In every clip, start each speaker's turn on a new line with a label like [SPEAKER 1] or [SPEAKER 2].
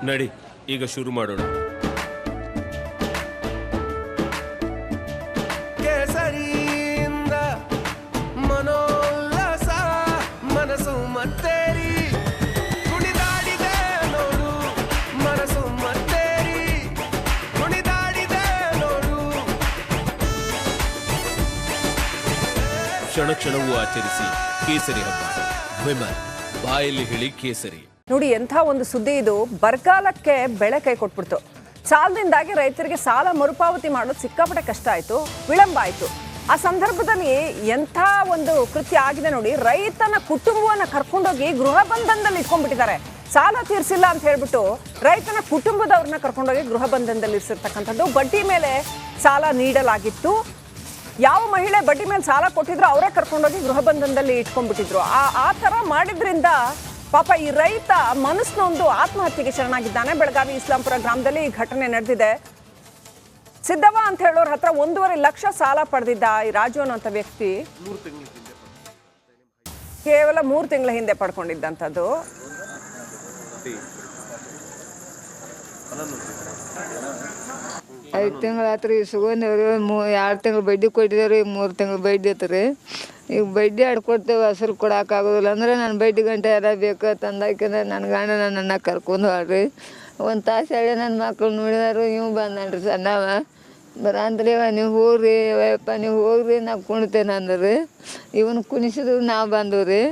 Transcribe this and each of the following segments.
[SPEAKER 1] ನಡಿ ಈಗ ಶುರು ಮಾಡೋಣ.
[SPEAKER 2] ಕೇಸರಿಯಿಂದ ಮನೋಲ್ಲಾಸ ಮನಸ್ಸು ಮತ್ತೇರಿ ಕುಣಿದಾಡಿದೆ ನೋಡು ಮನಸ್ಸು ಮತ್ತೇರಿ ಕುಣಿದಾಡಿದೆ ನೋಡು.
[SPEAKER 1] ಕ್ಷಣ ಕ್ಷಣವೂ ಆಚರಿಸಿ ಕೇಸರಿ ಹಬ್ಬ. ವಿಮಲ್ ಬಾಯಲ್ಲಿ ಹೇಳಿ ಕೇಸರಿ.
[SPEAKER 3] ನೋಡಿ ಎಂಥ ಒಂದು ಸುದ್ದಿ ಇದು. ಬರಗಾಲಕ್ಕೆ ಬೆಳೆ ಕೈ ಕೊಟ್ಬಿಡ್ತು. ಸಾಲದಿಂದಾಗಿ ರೈತರಿಗೆ ಸಾಲ ಮರುಪಾವತಿ ಮಾಡೋದು ಸಿಕ್ಕಾಪಟ್ಟೆ ಕಷ್ಟ ಆಯಿತು, ವಿಳಂಬ ಆಯಿತು. ಆ ಸಂದರ್ಭದಲ್ಲಿ ಎಂಥ ಒಂದು ಕೃತ್ಯ ಆಗಿದೆ ನೋಡಿ. ರೈತನ ಕುಟುಂಬವನ್ನು ಕರ್ಕೊಂಡೋಗಿ ಗೃಹ ಬಂಧನದಲ್ಲಿ ಇಟ್ಕೊಂಡ್ಬಿಟ್ಟಿದ್ದಾರೆ. ಸಾಲ ತೀರಿಸಿಲ್ಲ ಅಂತ ಹೇಳ್ಬಿಟ್ಟು ರೈತನ ಕುಟುಂಬದವ್ರನ್ನ ಕರ್ಕೊಂಡೋಗಿ ಗೃಹ ಬಂಧನದಲ್ಲಿ ಇರಿಸಿರ್ತಕ್ಕಂಥದ್ದು. ಬಡ್ಡಿ ಮೇಲೆ ಸಾಲ ನೀಡಲಾಗಿತ್ತು. ಯಾವ ಮಹಿಳೆ ಬಡ್ಡಿ ಮೇಲೆ ಸಾಲ ಕೊಟ್ಟಿದ್ರು ಅವರೇ ಕರ್ಕೊಂಡೋಗಿ ಗೃಹ ಬಂಧನದಲ್ಲಿ ಇಟ್ಕೊಂಡ್ಬಿಟ್ಟಿದ್ರು. ಆ ಥರ ಮಾಡಿದ್ರಿಂದ ಪಾಪ ಈ ರೈತ ಮನಸ್ಸಿನೊಂದು ಆತ್ಮಹತ್ಯೆಗೆ ಶರಣಾಗಿದ್ದಾನೆ. ಬೆಳಗಾವಿ ಇಸ್ಲಾಂಪುರ ಗ್ರಾಮದಲ್ಲಿ ಈ ಘಟನೆ ನಡೆದಿದೆ. ಸಿದ್ದವ್ವ ಅಂತ ಹೇಳೋರ ಹತ್ರ 1.5 ಲಕ್ಷ ಸಾಲ ಪಡೆದಿದ್ದ ಈ ರಾಜು ಅನ್ನೋಂಥ ವ್ಯಕ್ತಿ ಕೇವಲ 3 ತಿಂಗಳ ಹಿಂದೆ ಪಡ್ಕೊಂಡಿದ್ದಂಥದ್ದು.
[SPEAKER 4] ಐದು ತಿಂಗಳು ಆತು ರೀ ಸುಗಂಧವ್ರಿ 2 ತಿಂಗಳು ಬಡ್ಡಿ ಕೊಟ್ಟಿದ್ದೇವೆ ರೀ. 3 ತಿಂಗಳು ಬಡ್ಡಿ ಐತೆ ರೀ. ಈಗ ಬಡ್ಡಿ ಆಡ್ಕೊಡ್ತೇವೆ, ಹಸಿರು ಕೊಡೋಕ್ಕಾಗೋದಿಲ್ಲ ಅಂದ್ರೆ ನಾನು ಬಡ್ಡಿ ಗಂಟೆ ಎಲ್ಲ ಬೇಕು ತಂದಾಕಿಂದ್ರೆ ನನ್ನ ಗಂಡ ನನ್ನ ಕರ್ಕೊಂಡು ಹೋಗ್ರಿ. ಒಂದು ತಾಸು ಹೇಳಿ ನನ್ನ ಮಕ್ಳು ನೋಡಿದಾರು ಇವು ಬಂದನ್ರಿ ಸಣ್ಣವ ಬರಂದ್ರಿ. ನೀವು ಹೋಗ್ರಿ ಯಪ್ಪ ನೀವು ಹೋಗ್ರಿ ನಾವು ಕುಣಿತೇನೆ ಅಂದ್ರಿ. ಇವನು ಕುಣಿಸಿದ್ರು ನಾವು ಬಂದವು ರೀ.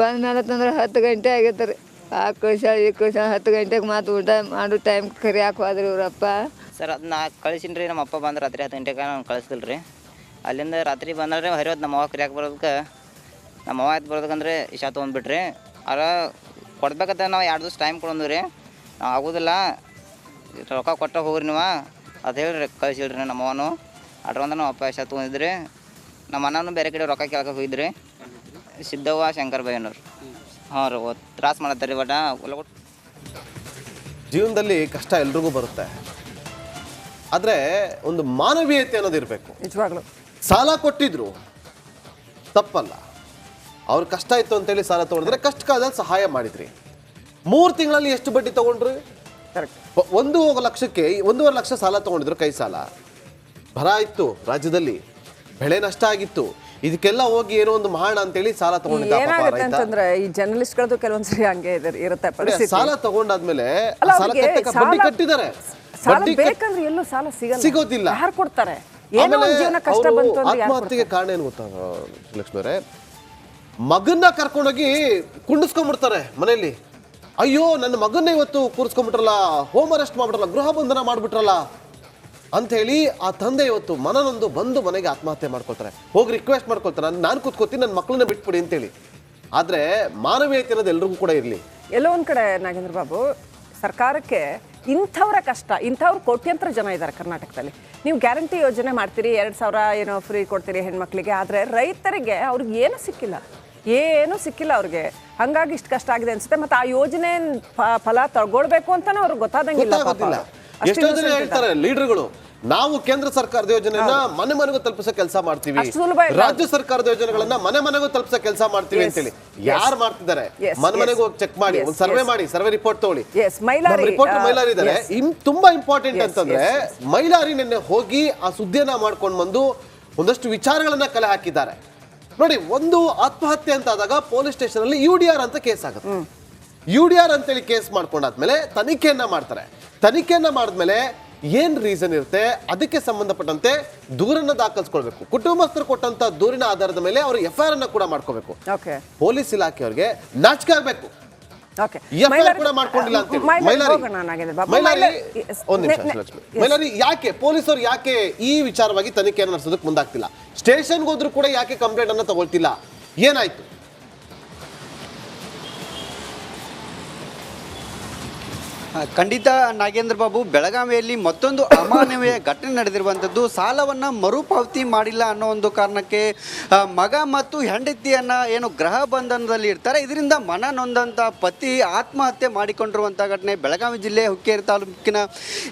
[SPEAKER 4] ಬಂದ್ಮೇಲೆ ತಂದ್ರೆ 10 ಗಂಟೆ ಆಗೈತೆ ರೀ. ಆ ಕಳ್ಸಾಳ ಈ ಕಳ್ಸಾಳ 10 ಗಂಟೆಗೆ ಮಾತು ಊಟ ಮಾಡೋ ಟೈಮ್ ಕರಿಯಾಕೆ ಹೋದ್ರಿ ಇವ್ರಪ್ಪ.
[SPEAKER 5] ಸರ್ ಅದು ನಾ ಕಳಿಸಿನಿ ರೀ. ನಮ್ಮ ಅಪ್ಪ ಬಂದು ರಾತ್ರಿ 10 ಗಂಟೆಗೆ ನಾನು ಕಳಿಸ್ದಿಲ್ಲ ರೀ. ಅಲ್ಲಿಂದ ರಾತ್ರಿ ಬಂದ್ರೆ ಹರಿಯೋದು ನಮ್ಮ ಅವ್ವ ಕರಿಯಾಕೆ ಬರೋದಕ್ಕೆ ನಮ್ಮ ಅವ್ವ ಆಯ್ತು ಬರೋದಕ್ಕಂದ್ರೆ ಇಶಾ ತೊಗೊಂಡ್ಬಿಟ್ರಿ. ಅವ್ರ ಕೊಡ್ಬೇಕಂತ ನಾವು 2 ದಿವಸ ಟೈಮ್ ಕೊಡೋದು ರೀ. ನಾವು ಆಗೋದಿಲ್ಲ ರೊಕ್ಕ ಕೊಟ್ಟ ಹೋಗ್ರಿ ನೀವು ಅದು ಹೇಳ್ರಿ ಕಳಿಸಿಲ್ರಿ ನಮ್ಮ ಅವನು. ಅಡ್ರಂದ ನಮ್ಮ ಅಪ್ಪ ಇಶಾ ತೊಗೊಂಡಿದ್ರಿ. ನಮ್ಮ ಅಣ್ಣನೂ ಬೇರೆ ಕಡೆ ರೊಕ್ಕ ಕೇಳಕ್ಕೆ ಹೋಗಿದ್ರಿ. ಸಿದ್ದವ್ವ ಶಂಕರ್ ಬೈನವ್ರು ಹಾಂ ರೀ ತ್ರಾಸ ಮಾಡತ್ತಾರೆ ಬಟ್
[SPEAKER 6] ಜೀವನದಲ್ಲಿ ಕಷ್ಟ ಎಲ್ರಿಗೂ ಬರುತ್ತೆ, ಆದರೆ ಒಂದು ಮಾನವೀಯತೆ ಅನ್ನೋದು ಇರಬೇಕು.
[SPEAKER 3] ನಿಜವಾಗ್ಲು
[SPEAKER 6] ಸಾಲ ಕೊಟ್ಟಿದ್ರು ತಪ್ಪಲ್ಲ. ಅವ್ರ ಕಷ್ಟ ಇತ್ತು ಅಂತೇಳಿ ಸಾಲ ತೊಗೊಂಡ್ರೆ ಕಷ್ಟ ಕಾಲದಲ್ಲಿ ಸಹಾಯ ಮಾಡಿದ್ರಿ. 3 ತಿಂಗಳಲ್ಲಿ ಎಷ್ಟು ಬಡ್ಡಿ ತೊಗೊಂಡ್ರು?
[SPEAKER 3] ಕರೆಕ್ಟ್.
[SPEAKER 6] 1 ಲಕ್ಷಕ್ಕೆ 1.5 ಲಕ್ಷ ಸಾಲ ತೊಗೊಂಡಿದ್ರು. ಕೈ ಸಾಲ ಬರ ಇತ್ತು, ರಾಜ್ಯದಲ್ಲಿ ಬೆಳೆ ನಷ್ಟ ಆಗಿತ್ತು. ಇದಕ್ಕೆಲ್ಲ ಹೋಗಿ ಏನೋ ಒಂದು ಮಾಡೋಣ ಅಂತೇಳಿ ಸಾಲ ತಗೊಂಡಿದ್ದ.
[SPEAKER 3] ಏನಾಗುತ್ತೆ ಅಂತಂದ್ರೆ ಈ ಜರ್ನಲಿಸ್ಟ್ಗಳದ್ದು ಕೆಲವೊಂದ್ಸರಿ ಹಂಗೆ ಇರುತ್ತೆ ಪರಿಸ್ಥಿತಿ.
[SPEAKER 6] ಸಾಲ ತಗೊಂಡಾದ್ಮೇಲೆ ಬಡ್ಡಿ ಕಟ್ಟಿದ್ದಾರೆ.
[SPEAKER 3] ಸಾಲ ಬೇಕಂದ್ರೆ ಎಲ್ಲೂ ಸಾಲ
[SPEAKER 6] ಸಿಗೋದಿಲ್ಲ,
[SPEAKER 3] ಯಾರು ಕೊಡ್ತಾರೆ? ಏನೋ ಒಂದು ಜೀವನ ಕಷ್ಟ ಬಂತು ಅಂದ್ರೆ
[SPEAKER 6] ಆತ್ಮಹತ್ಯೆಗೆ ಕಾರಣ ಏನು ಗೊತ್ತಾ ಲಕ್ಷ್ಮಿ ಅವರೇ? ಮಗನ್ನ ಕರ್ಕೊಂಡೋಗಿ ಕುಂಡಿಸ್ಕೊಂಡ್ಬಿಡ್ತಾರೆ ಮನೆಯಲ್ಲಿ. ಅಯ್ಯೋ ನನ್ನ ಮಗನ್ನ ಇವತ್ತು ಕೂರಿಸ್ಕೊಂಡ್ಬಿಟ್ರಲ್ಲ, ಹೋಮ್ ಅರೆಸ್ಟ್ ಮಾಡ್ಬಿಟ್ರಲ್ಲ, ಗೃಹ ಬಂಧನ ಮಾಡ್ಬಿಟ್ರಲ್ಲ ಅಂಥೇಳಿ ಆ ತಂದೆ ಇವತ್ತು ಮನನೊಂದು ಬಂದು ಮನೆಗೆ ಆತ್ಮಹತ್ಯೆ ಮಾಡ್ಕೊಳ್ತಾರೆ. ಹೋಗಿ ರಿಕ್ವೆಸ್ಟ್ ಮಾಡ್ಕೊಳ್ತಾರೆ, ನಾನು ಕೂತ್ಕೋತೀನಿ ನನ್ನ ಮಕ್ಕಳನ್ನ ಬಿಟ್ಬಿಡಿ ಅಂತೇಳಿ. ಆದರೆ ಮಾನವೀಯತೆ ಅನ್ನೋದು ಎಲ್ರಿಗೂ ಕೂಡ ಇರಲಿ.
[SPEAKER 3] ಎಲ್ಲೋ ಒಂದು ಕಡೆ ನಾಗೇಂದ್ರ ಬಾಬು, ಸರ್ಕಾರಕ್ಕೆ ಇಂಥವ್ರ ಕಷ್ಟ, ಇಂಥವ್ರು ಕೋಟ್ಯಂತರ ಜನ ಇದ್ದಾರೆ ಕರ್ನಾಟಕದಲ್ಲಿ. ನೀವು ಗ್ಯಾರಂಟಿ ಯೋಜನೆ ಮಾಡ್ತೀರಿ, 2,000 ಏನೋ ಫ್ರೀ ಕೊಡ್ತೀರಿ ಹೆಣ್ಮಕ್ಳಿಗೆ. ಆದರೆ ರೈತರಿಗೆ ಅವ್ರಿಗೆ ಏನೂ ಸಿಕ್ಕಿಲ್ಲ ಅವ್ರಿಗೆ. ಹಾಗಾಗಿ ಇಷ್ಟು ಕಷ್ಟ ಆಗಿದೆ ಅನ್ಸುತ್ತೆ. ಮತ್ತು ಆ ಯೋಜನೆ ಫಲ ತಗೊಳ್ಬೇಕು ಅಂತಾನೆ ಅವ್ರಿಗೆ ಗೊತ್ತಾದಂಗಿಲ್ಲ.
[SPEAKER 6] ಎಷ್ಟೋ ಜನ ಹೇಳ್ತಾರೆ ಲೀಡರ್ಗಳು, ನಾವು ಕೇಂದ್ರ ಸರ್ಕಾರದ ಯೋಜನೆಯನ್ನ ಮನೆ ಮನೆಗೂ ತಲುಪಿಸೋ ಕೆಲಸ ಮಾಡ್ತೀವಿ, ರಾಜ್ಯ ಸರ್ಕಾರದ ಯೋಜನೆಗಳನ್ನ ಮನೆ ಮನೆಗೂ ತಲುಪಿಸೋ ಕೆಲಸ ಮಾಡ್ತೀವಿ ಅಂತೇಳಿ. ಯಾರು ಮಾಡ್ತಿದ್ದಾರೆ? ಮನೆ ಮನೆಗೂ ಚೆಕ್ ಮಾಡಿ, ಒಂದು ಸರ್ವೆ ಮಾಡಿ, ಸರ್ವೆ ರಿಪೋರ್ಟ್ ತಗೊಳ್ಳಿ. ರಿಪೋರ್ಟ್ ಮೈಲಾರಿ ಇದ್ದಾರೆ. ತುಂಬಾ ಇಂಪಾರ್ಟೆಂಟ್ ಅಂತಂದ್ರೆ ಮೈಲಾರಿ ನಿನ್ನೆ ಹೋಗಿ ಆ ಸುದ್ದಿಯನ್ನ ಮಾಡ್ಕೊಂಡು ಬಂದು ಒಂದಷ್ಟು ವಿಚಾರಗಳನ್ನ ಕಲೆ ಹಾಕಿದ್ದಾರೆ ನೋಡಿ. ಒಂದು ಆತ್ಮಹತ್ಯೆ ಅಂತ ಆದಾಗ ಪೊಲೀಸ್ ಸ್ಟೇಷನ್ ಅಲ್ಲಿ UDR ಅಂತ ಕೇಸ್ ಆಗುತ್ತೆ. UDR ಅಂತೇಳಿ ಕೇಸ್ ಮಾಡ್ಕೊಂಡಾದ್ಮೇಲೆ ತನಿಖೆಯನ್ನ ಮಾಡ್ತಾರೆ. ತನಿಖೆಯನ್ನ ಮಾಡಿದ್ಮೇಲೆ ಏನ್ ರೀಸನ್ ಇರುತ್ತೆ ಅದಕ್ಕೆ ಸಂಬಂಧಪಟ್ಟಂತೆ ದೂರನ್ನ ದಾಖಲಿಸ್ಕೊಳ್ಬೇಕು. ಕುಟುಂಬಸ್ಥರು ಕೊಟ್ಟಂತ ದೂರಿನ ಆಧಾರದ ಮೇಲೆ ಅವರು FIR ಅನ್ನ ಕೂಡ ಮಾಡ್ಕೋಬೇಕು. ಪೊಲೀಸ್ ಇಲಾಖೆಯವರಿಗೆ ನಾಚಿಕೆ ಆಗ್ಬೇಕು. ಕೂಡ ಮಾಡ್ಕೊಂಡಿಲ್ಲ ಅಂತ ಮೈಲಾರಿ ಯಾಕೆ ಪೊಲೀಸರು ಯಾಕೆ ಈ ವಿಚಾರವಾಗಿ ತನಿಖೆಯನ್ನು ನಡೆಸೋದಕ್ಕೆ ಮುಂದಾಗ್ತಿಲ್ಲ? ಸ್ಟೇಷನ್ಗೆ ಹೋದ್ರು ಕೂಡ ಯಾಕೆ ಕಂಪ್ಲೇಂಟ್ ಅನ್ನ ತಗೊಳ್ತಿಲ್ಲ? ಏನಾಯ್ತು?
[SPEAKER 7] ಖಂಡಿತ ನಾಗೇಂದ್ರ ಬಾಬು, ಬೆಳಗಾವಿಯಲ್ಲಿ ಮತ್ತೊಂದು ಅಮಾನವೀಯ ಘಟನೆ ನಡೆದಿರುವಂಥದ್ದು. ಸಾಲವನ್ನು ಮರುಪಾವತಿ ಮಾಡಿಲ್ಲ ಅನ್ನೋ ಒಂದು ಕಾರಣಕ್ಕೆ ಮಗ ಮತ್ತು ಹೆಂಡತಿಯನ್ನು ಏನು ಗೃಹ ಬಂಧನದಲ್ಲಿ ಇರ್ತಾರೆ. ಇದರಿಂದ ಮನ ನೊಂದಂಥ ಪತಿ ಆತ್ಮಹತ್ಯೆ ಮಾಡಿಕೊಂಡಿರುವಂಥ ಘಟನೆ ಬೆಳಗಾವಿ ಜಿಲ್ಲೆ ಹುಕ್ಕೇರಿ ತಾಲೂಕಿನ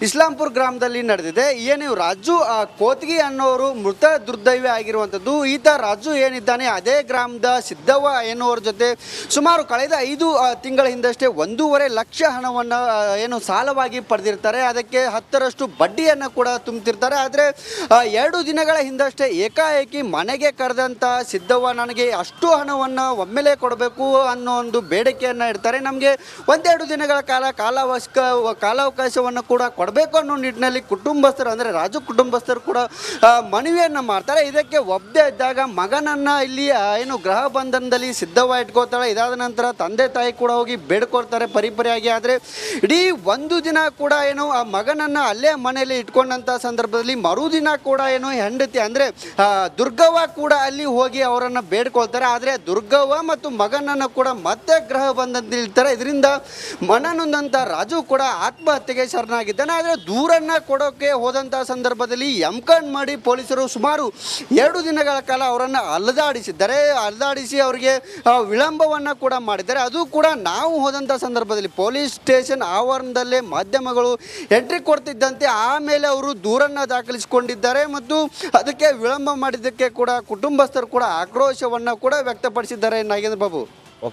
[SPEAKER 7] ಇಸ್ಲಾಂಪುರ ಗ್ರಾಮದಲ್ಲಿ ನಡೆದಿದೆ. ಏನು ರಾಜು ಕೋತ್ಗಿ ಅನ್ನೋರು ಮೃತ ದುರ್ದೈವಿ ಆಗಿರುವಂಥದ್ದು. ಈತ ರಾಜು ಏನಿದ್ದಾನೆ ಅದೇ ಗ್ರಾಮದ ಸಿದ್ದವ್ವ ಎನ್ನುವರ ಜೊತೆ ಸುಮಾರು ಕಳೆದ 5 ತಿಂಗಳ ಹಿಂದಷ್ಟೇ 1.5 ಲಕ್ಷ ಹಣವನ್ನು ಏನು ಸಾಲವಾಗಿ ಪಡೆದಿರ್ತಾರೆ. ಅದಕ್ಕೆ 10ರಷ್ಟು ಬಡ್ಡಿಯನ್ನು ಕೂಡ ತುಂಬ್ತಿರ್ತಾರೆ. ಆದರೆ 2 ದಿನಗಳ ಹಿಂದಷ್ಟೇ ಏಕಾಏಕಿ ಮನೆಗೆ ಕರೆದಂಥ ಸಿದ್ದವ್ವ ನನಗೆ ಅಷ್ಟು ಹಣವನ್ನು ಒಮ್ಮೆಲೇ ಕೊಡಬೇಕು ಅನ್ನೋ ಒಂದು ಬೇಡಿಕೆಯನ್ನು ಇಡ್ತಾರೆ. ನಮಗೆ 1-2 ದಿನಗಳ ಕಾಲಾವಕಾಶವನ್ನು ಕೂಡ ಕೊಡಬೇಕು ಅನ್ನೋ ನಿಟ್ಟಿನಲ್ಲಿ ಕುಟುಂಬಸ್ಥರು ಅಂದರೆ ರಾಜು ಕುಟುಂಬಸ್ಥರು ಕೂಡ ಮನವಿಯನ್ನು ಮಾಡ್ತಾರೆ. ಇದಕ್ಕೆ ಒಪ್ಪದೇ ಇದ್ದಾಗ ಮಗನನ್ನು ಇಲ್ಲಿ ಏನು ಗೃಹ ಬಂಧನದಲ್ಲಿ ಸಿದ್ದವ್ವ ಇಟ್ಕೋತಾಳೆ. ಇದಾದ ನಂತರ ತಂದೆ ತಾಯಿ ಕೂಡ ಹೋಗಿ ಬೇಡ್ಕೊಳ್ತಾರೆ ಪರಿಪರಿಯಾಗಿ. ಆದರೆ ಇಡೀ 1 ದಿನ ಕೂಡ ಏನು ಆ ಮಗನನ್ನು ಅಲ್ಲೇ ಮನೆಯಲ್ಲಿ ಇಟ್ಕೊಂಡಂಥ ಸಂದರ್ಭದಲ್ಲಿ ಮರುದಿನ ಕೂಡ ಏನು ಹೆಂಡತಿ ಅಂದರೆ ದುರ್ಗವ್ವ ಕೂಡ ಅಲ್ಲಿ ಹೋಗಿ ಅವರನ್ನು ಬೇಡ್ಕೊಳ್ತಾರೆ. ಆದರೆ ದುರ್ಗವ್ವ ಮತ್ತು ಮಗನನ್ನು ಕೂಡ ಮತ್ತೆ ಗೃಹ ಬಂಧನದಲ್ಲಿ ಇರ್ತಾರೆ. ಇದರಿಂದ ಮನನೊಂದಂಥ ರಾಜು ಕೂಡ ಆತ್ಮಹತ್ಯೆಗೆ ಶರಣಾಗಿದ್ದಾನೆ. ಆದರೆ ದೂರನ್ನು ಕೊಡೋಕ್ಕೆ ಹೋದಂಥ ಸಂದರ್ಭದಲ್ಲಿ ಎಮ್ಕಂಡ್ ಮಾಡಿ ಪೊಲೀಸರು ಸುಮಾರು 2 ದಿನಗಳ ಕಾಲ ಅವರನ್ನು ಅಲ್ದಾಡಿಸಿ ಅವರಿಗೆ ವಿಳಂಬವನ್ನು ಕೂಡ ಮಾಡಿದ್ದಾರೆ. ಅದು ಕೂಡ ನಾವು ಹೋದಂಥ ಸಂದರ್ಭದಲ್ಲಿ ಪೊಲೀಸ್ ಸ್ಟೇಷನ್ ಆವರಣದಲ್ಲೇ ಮಾಧ್ಯಮಗಳು ಎಂಟ್ರಿ ಕೊಡ್ತಿದ್ದಂತೆ ಆಮೇಲೆ ಅವರು ದೂರನ್ನು ದಾಖಲಿಸಿಕೊಂಡಿದ್ದಾರೆ ಮತ್ತು ಅದಕ್ಕೆ ವಿಳಂಬ ಮಾಡಿದ್ದಕ್ಕೆ ಕೂಡ ಕುಟುಂಬಸ್ಥರು ಕೂಡ ಆಕ್ರೋಶವನ್ನು ಕೂಡ ವ್ಯಕ್ತಪಡಿಸಿದ್ದಾರೆ. ನಾಗೇಂದ್ರ ಬಾಬು.